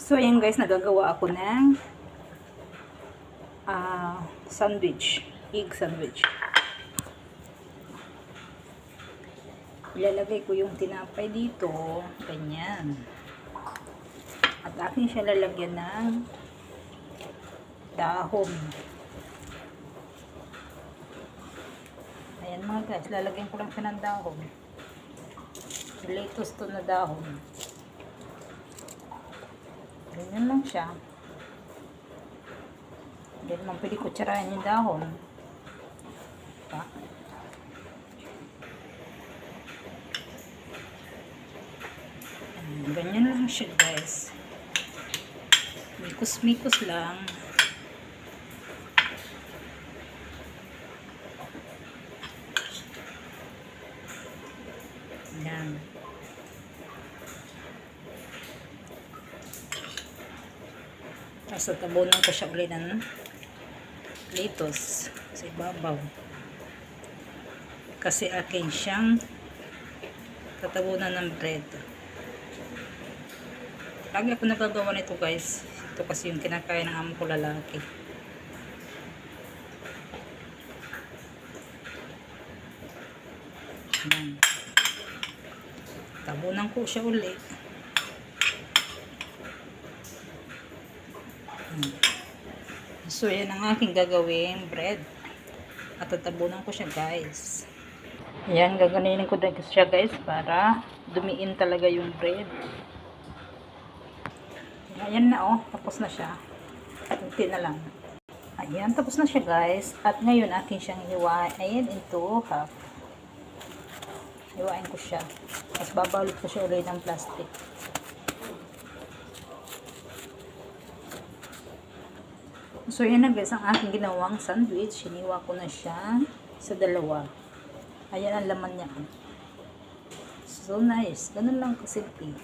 So, ayan guys, nagagawa ako ng sandwich. Egg sandwich. Ilalagay ko yung tinapay dito. Ganyan. At akin siya lalagyan ng dahon. Ayan mga guys, lalagyan ko lang siya ng dahon. Lettuce to na dahon. Ganyan lang siya. Hindi naman pwede kutsarahin yung dahon. Diba? Ganyan lang siya guys. Mikos-mikos lang. Yan. Tapos tatabunan ko siya ulit ng lettuce sa ibabaw. Kasi akin siyang tatabunan ng bread. Lagi ako nagagawa nito guys. Ito kasi yung kinakain ng amo ko lalaki. Yan. Tabunan ko siya ulit. So, yan ang aking gagawing bread. At tatabunan ko siya, guys. Ayan, gaganinin ko din siya, guys, para dumiin talaga yung bread. Ayan na, oh. Tapos na siya. Kunti na lang. Ayan, tapos na siya, guys. At ngayon, akin siyang hiwain into half. Hiwain ko siya. Tapos babalot ko siya ulit ng plastic. So, yan na guys, ang aking ginawang sandwich. Hiniwa ko na siya sa dalawa. Ayan ang laman niya. So, nice. Ganun lang kasimple.